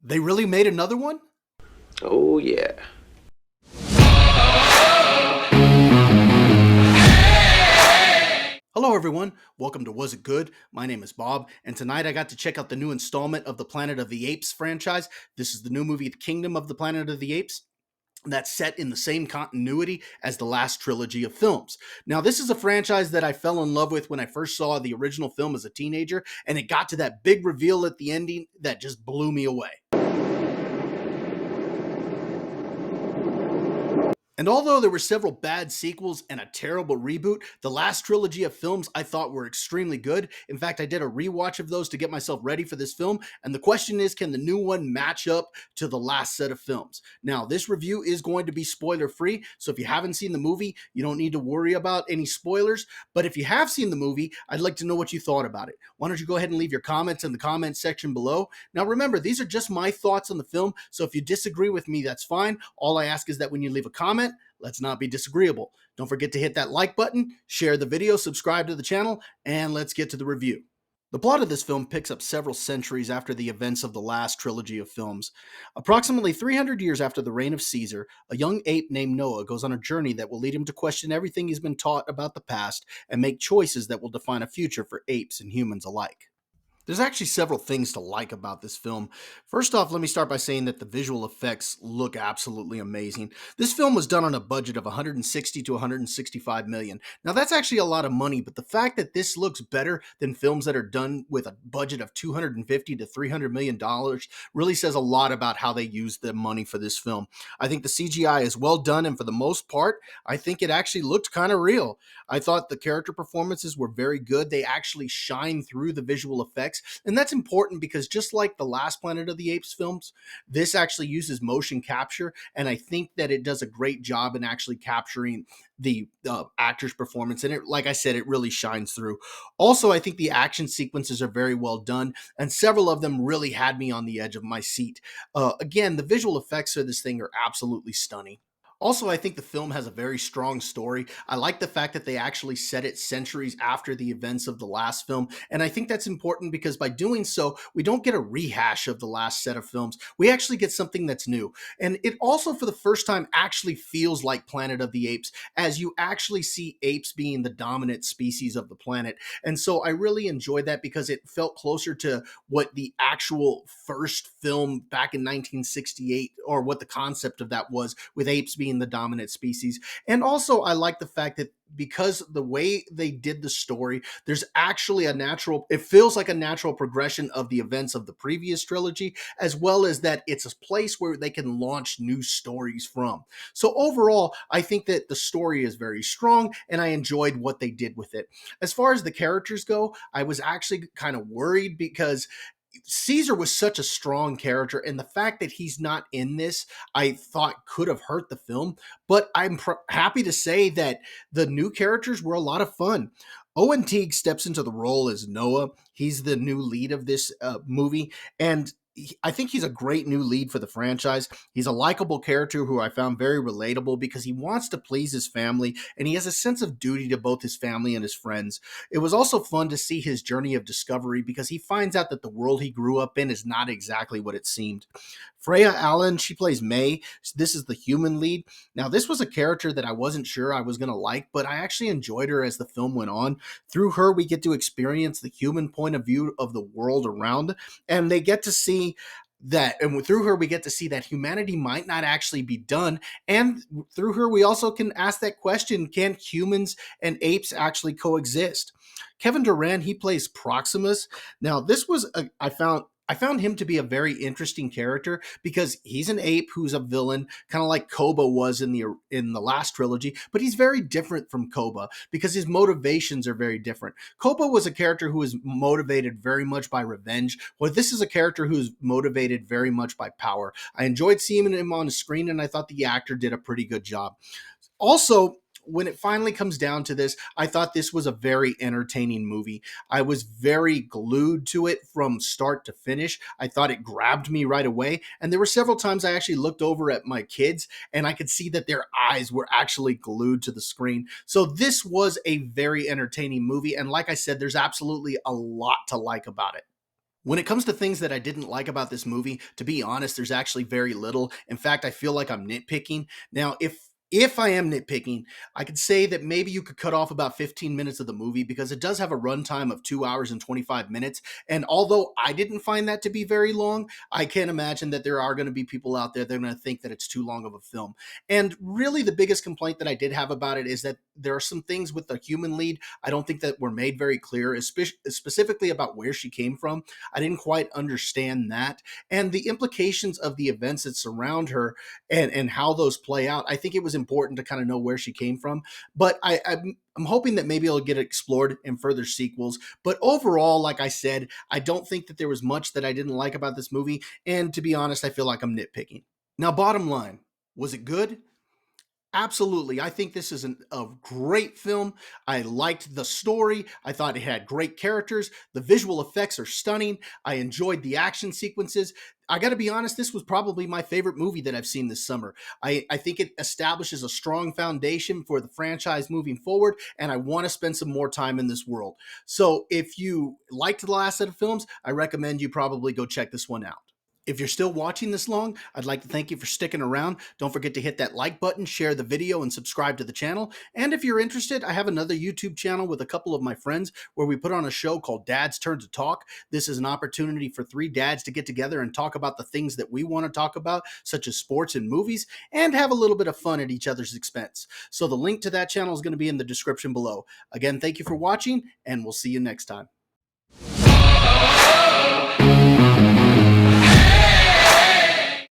They really made another one? Oh, yeah. Hello, everyone. Welcome to Was It Good? My name is Bob, and tonight I got to check out the new installment of the Planet of the Apes franchise. This is the new movie, The Kingdom of the Planet of the Apes. That's set in the same continuity as the last trilogy of films. Now, this is a franchise that I fell in love with when I first saw the original film as a teenager, and it got to that big reveal at the ending that just blew me away. And although there were several bad sequels and a terrible reboot, the last trilogy of films I thought were extremely good. In fact, I did a rewatch of those to get myself ready for this film. And the question is, can the new one match up to the last set of films? Now, this review is going to be spoiler free. So if you haven't seen the movie, you don't need to worry about any spoilers. But if you have seen the movie, I'd like to know what you thought about it. Why don't you go ahead and leave your comments in the comments section below? Now, remember, these are just my thoughts on the film. So if you disagree with me, that's fine. All I ask is that when you leave a comment, let's not be disagreeable. Don't forget to hit that like button, share the video, subscribe to the channel, and let's get to the review. The plot of this film picks up several centuries after the events of the last trilogy of films. Approximately 300 years after the reign of Caesar, a young ape named Noah goes on a journey that will lead him to question everything he's been taught about the past and make choices that will define a future for apes and humans alike. There's actually several things to like about this film. First off, let me start by saying that the visual effects look absolutely amazing. This film was done on a budget of 160 to 165 million. Now that's actually a lot of money, but the fact that this looks better than films that are done with a budget of 250 to 300 million dollars really says a lot about how they used the money for this film. I think the CGI is well done, and for the most part, I think it actually looked kind of real. I thought the character performances were very good. They actually shine through the visual effects. And that's important because just like the last Planet of the Apes films, this actually uses motion capture. And I think that it does a great job in actually capturing the actor's performance. And it, like I said, it really shines through. Also, I think the action sequences are very well done. And several of them really had me on the edge of my seat. Again, the visual effects of this thing are absolutely stunning. Also, I think the film has a very strong story. I like the fact that they actually set it centuries after the events of the last film. And I think that's important because by doing so, we don't get a rehash of the last set of films. We actually get something that's new. And it also, for the first time, actually feels like Planet of the Apes, as you actually see apes being the dominant species of the planet. And so I really enjoyed that because it felt closer to what the actual first film back in 1968, or what the concept of that was, with apes being the dominant species. And also, I like the fact that because the way they did the story, there's actually a natural, it feels like a natural progression of the events of the previous trilogy, as well as that it's a place where they can launch new stories from. So overall, I think that the story is very strong and I enjoyed what they did with it. As far as the characters go, I was actually kind of worried because Caesar was such a strong character, and the fact that he's not in this, I thought could have hurt the film. But I'm happy to say that the new characters were a lot of fun. Owen Teague steps into the role as Noah. He's the new lead of this movie, and I think he's a great new lead for the franchise. He's a likable character who I found very relatable because he wants to please his family and he has a sense of duty to both his family and his friends. It was also fun to see his journey of discovery because he finds out that the world he grew up in is not exactly what it seemed. Freya Allen, she plays May. This is the human lead. Now, this was a character that I wasn't sure I was going to like, but I actually enjoyed her as the film went on. Through her, we get to experience the human point of view of the world around, and they get to see that, and through her we get to see that humanity might not actually be done, and through her we also can ask that question, can humans and apes actually coexist? Kevin Durant, he plays Proximus. Now this was I found him to be a very interesting character because he's an ape who's a villain, kind of like Koba was in the last trilogy, but he's very different from Koba because his motivations are very different. Koba was a character who was motivated very much by revenge, well, this is a character who's motivated very much by power. I enjoyed seeing him on the screen, and I thought the actor did a pretty good job. Also, when it finally comes down to this, I thought this was a very entertaining movie. I was very glued to it from start to finish. I thought it grabbed me right away. And there were several times I actually looked over at my kids and I could see that their eyes were actually glued to the screen. So this was a very entertaining movie. And like I said, there's absolutely a lot to like about it. When it comes to things that I didn't like about this movie, to be honest, there's actually very little. In fact, I feel like I'm nitpicking. Now, if I am nitpicking, I could say that maybe you could cut off about 15 minutes of the movie because it does have a runtime of 2 hours and 25 minutes. And although I didn't find that to be very long, I can imagine that there are going to be people out there that are going to think that it's too long of a film. And really, the biggest complaint that I did have about it is that there are some things with the human lead I don't think that were made very clear, specifically about where she came from. I didn't quite understand that. And the implications of the events that surround her and how those play out, I think it was important to kind of know where she came from. But I'm hoping that maybe it'll get explored in further sequels. But overall, like I said, I don't think that there was much that I didn't like about this movie. And to be honest, I feel like I'm nitpicking. Now, bottom line, was it good? Absolutely. I think this is a great film. I liked the story. I thought it had great characters. The visual effects are stunning. I enjoyed the action sequences. I got to be honest, this was probably my favorite movie that I've seen this summer. I think it establishes a strong foundation for the franchise moving forward, and I want to spend some more time in this world. So if you liked the last set of films, I recommend you probably go check this one out. If you're still watching this long, I'd like to thank you for sticking around. Don't forget to hit that like button, share the video, and subscribe to the channel. And if you're interested, I have another YouTube channel with a couple of my friends where we put on a show called Dad's Turn to Talk. This is an opportunity for three dads to get together and talk about the things that we want to talk about, such as sports and movies, and have a little bit of fun at each other's expense. So the link to that channel is going to be in the description below. Again, thank you for watching, and we'll see you next time.